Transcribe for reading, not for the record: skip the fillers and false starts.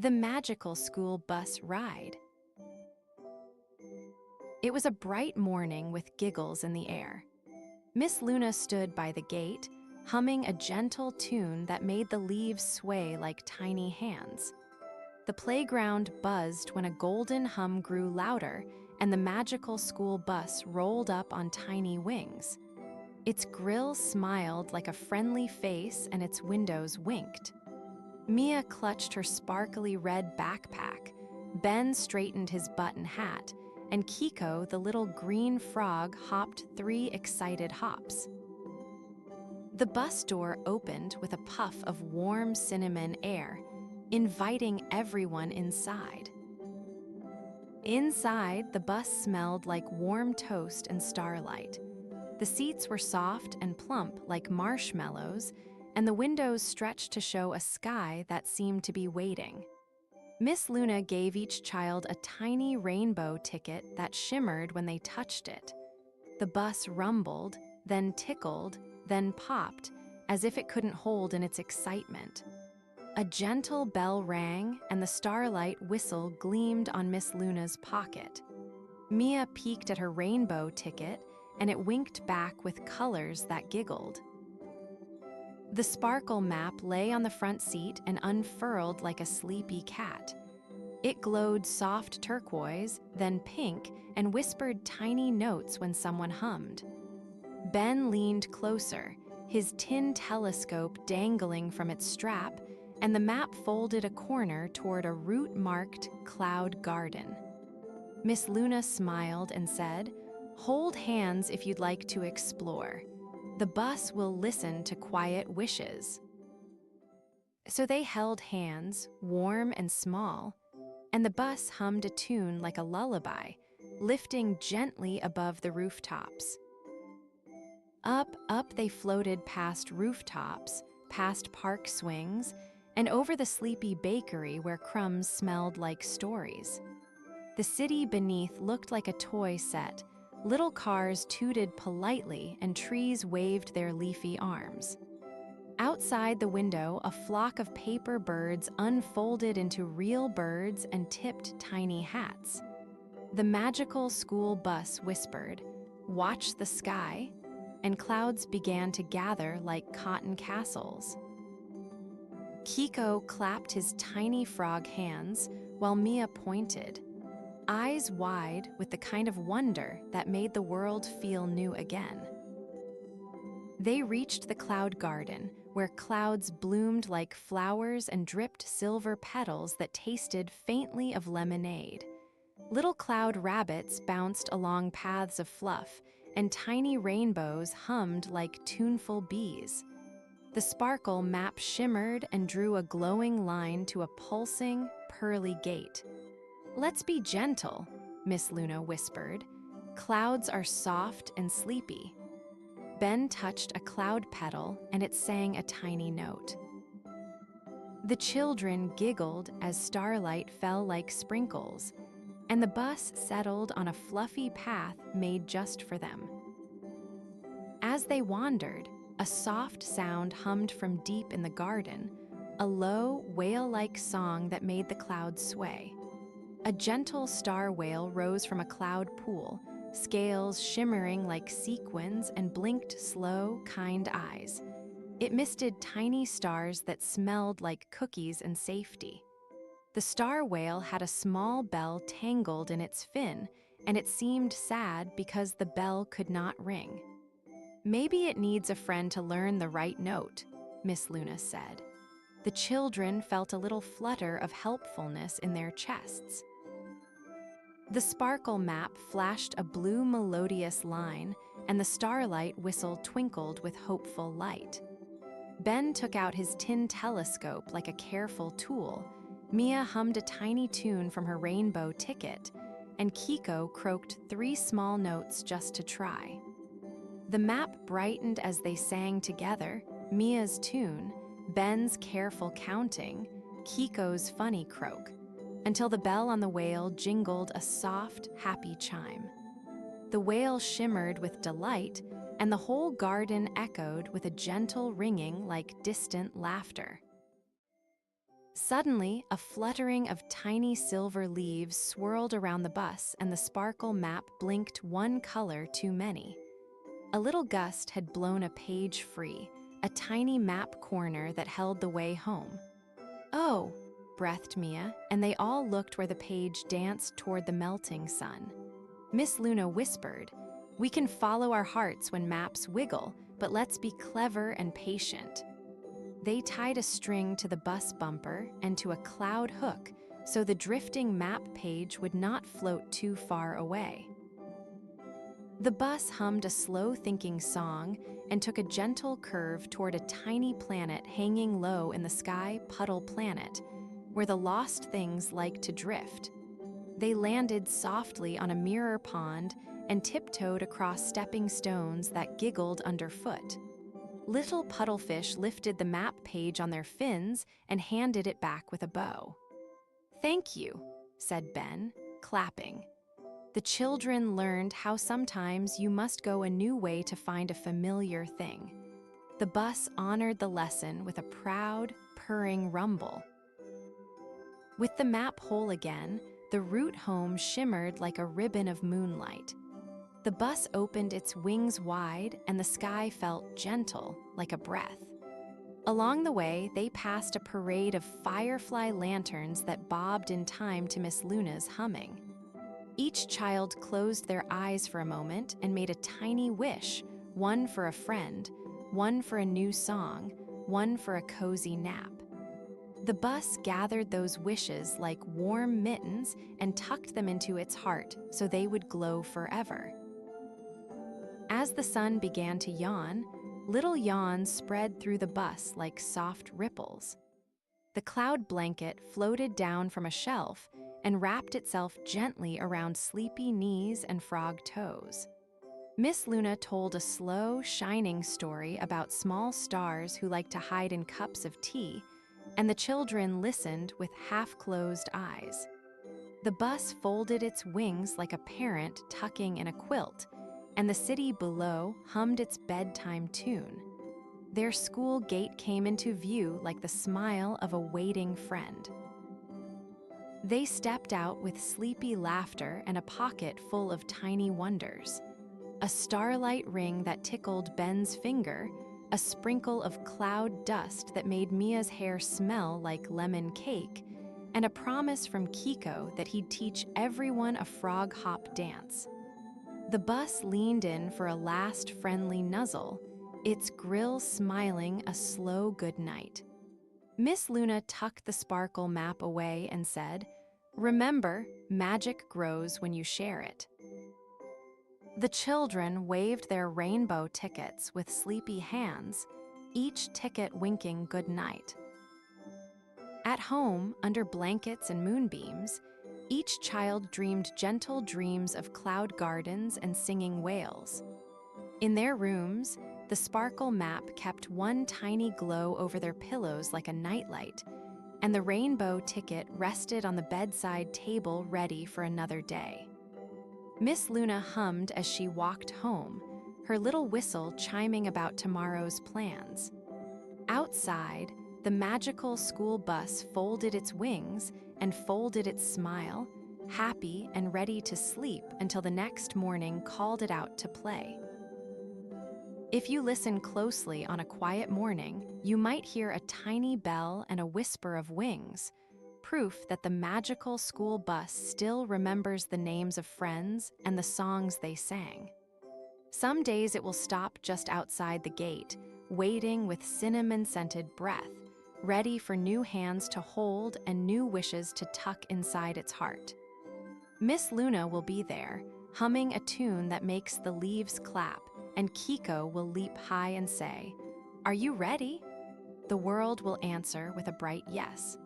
The magical school bus ride. It was a bright morning with giggles in the air. Miss Luna stood by the gate, humming a gentle tune that made the leaves sway like tiny hands. The playground buzzed when a golden hum grew louder and the magical school bus rolled up on tiny wings. Its grill smiled like a friendly face and its windows winked. Mia clutched her sparkly red backpack, Ben straightened his button hat, and Kiko, the little green frog, hopped 3 excited hops. The bus door opened with a puff of warm cinnamon air, inviting everyone inside. Inside, the bus smelled like warm toast and starlight. The seats were soft and plump like marshmallows, and the windows stretched to show a sky that seemed to be waiting. Miss Luna gave each child a tiny rainbow ticket that shimmered when they touched it. The bus rumbled, then tickled, then popped, as if it couldn't hold in its excitement. A gentle bell rang, and the starlight whistle gleamed on Miss Luna's pocket. Mia peeked at her rainbow ticket, and it winked back with colors that giggled. The sparkle map lay on the front seat and unfurled like a sleepy cat. It glowed soft turquoise, then pink, and whispered tiny notes when someone hummed. Ben leaned closer, his tin telescope dangling from its strap, and the map folded a corner toward a root-marked cloud garden. Miss Luna smiled and said, "Hold hands if you'd like to explore. The bus will listen to quiet wishes." So they held hands, warm and small, and the bus hummed a tune like a lullaby, lifting gently above the rooftops. Up, up they floated past rooftops, past park swings, and over the sleepy bakery where crumbs smelled like stories. The city beneath looked like a toy set. Little cars tooted politely and trees waved their leafy arms. Outside the window, a flock of paper birds unfolded into real birds and tipped tiny hats. The magical school bus whispered, "Watch the sky," and clouds began to gather like cotton castles. Kiko clapped his tiny frog hands while Mia pointed, eyes wide with the kind of wonder that made the world feel new again. They reached the cloud garden, where clouds bloomed like flowers and dripped silver petals that tasted faintly of lemonade. Little cloud rabbits bounced along paths of fluff, and tiny rainbows hummed like tuneful bees. The sparkle map shimmered and drew a glowing line to a pulsing, pearly gate. "Let's be gentle," Miss Luna whispered. "Clouds are soft and sleepy." Ben touched a cloud petal and it sang a tiny note. The children giggled as starlight fell like sprinkles, and the bus settled on a fluffy path made just for them. As they wandered, a soft sound hummed from deep in the garden, a low, whale-like song that made the clouds sway. A gentle star whale rose from a cloud pool, scales shimmering like sequins and blinked slow, kind eyes. It misted tiny stars that smelled like cookies and safety. The star whale had a small bell tangled in its fin, and it seemed sad because the bell could not ring. "Maybe it needs a friend to learn the right note," Miss Luna said. The children felt a little flutter of helpfulness in their chests. The sparkle map flashed a blue melodious line, and the starlight whistle twinkled with hopeful light. Ben took out his tin telescope like a careful tool. Mia hummed a tiny tune from her rainbow ticket, and Kiko croaked 3 small notes just to try. The map brightened as they sang together, Mia's tune, Ben's careful counting, Kiko's funny croak, until the bell on the whale jingled a soft, happy chime. The whale shimmered with delight, and the whole garden echoed with a gentle ringing like distant laughter. Suddenly, a fluttering of tiny silver leaves swirled around the bus, and the sparkle map blinked one color too many. A little gust had blown a page free, a tiny map corner that held the way home. "Oh," breathed Mia, and they all looked where the page danced toward the melting sun. Miss Luna whispered, "We can follow our hearts when maps wiggle, but let's be clever and patient." They tied a string to the bus bumper and to a cloud hook so the drifting map page would not float too far away. The bus hummed a slow-thinking song and took a gentle curve toward a tiny planet hanging low in the sky, Puddle Planet, where the lost things like to drift. They landed softly on a mirror pond and tiptoed across stepping stones that giggled underfoot. Little puddlefish lifted the map page on their fins and handed it back with a bow. "Thank you," said Ben, clapping. The children learned how sometimes you must go a new way to find a familiar thing. The bus honored the lesson with a proud, purring rumble. With the map whole again, the route home shimmered like a ribbon of moonlight. The bus opened its wings wide, and the sky felt gentle, like a breath. Along the way, they passed a parade of firefly lanterns that bobbed in time to Miss Luna's humming. Each child closed their eyes for a moment and made a tiny wish, one for a friend, one for a new song, one for a cozy nap. The bus gathered those wishes like warm mittens and tucked them into its heart so they would glow forever. As the sun began to yawn, little yawns spread through the bus like soft ripples. The cloud blanket floated down from a shelf and wrapped itself gently around sleepy knees and frog toes. Miss Luna told a slow, shining story about small stars who like to hide in cups of tea, and the children listened with half-closed eyes. The bus folded its wings like a parent tucking in a quilt, and the city below hummed its bedtime tune. Their school gate came into view like the smile of a waiting friend. They stepped out with sleepy laughter and a pocket full of tiny wonders. A starlight ring that tickled Ben's finger, a sprinkle of cloud dust that made Mia's hair smell like lemon cake, and a promise from Kiko that he'd teach everyone a frog hop dance. The bus leaned in for a last friendly nuzzle, its grill smiling a slow goodnight. Miss Luna tucked the sparkle map away and said, "Remember, magic grows when you share it." The children waved their rainbow tickets with sleepy hands, each ticket winking good night. At home, under blankets and moonbeams, each child dreamed gentle dreams of cloud gardens and singing whales. In their rooms, the sparkle map kept one tiny glow over their pillows like a nightlight, and the rainbow ticket rested on the bedside table ready for another day. Miss Luna hummed as she walked home, her little whistle chiming about tomorrow's plans. Outside, the magical school bus folded its wings and folded its smile, happy and ready to sleep until the next morning called it out to play. If you listen closely on a quiet morning, you might hear a tiny bell and a whisper of wings, proof that the magical school bus still remembers the names of friends and the songs they sang. Some days it will stop just outside the gate, waiting with cinnamon-scented breath, ready for new hands to hold and new wishes to tuck inside its heart. Miss Luna will be there, humming a tune that makes the leaves clap, and Kiko will leap high and say, "Are you ready?" The world will answer with a bright yes.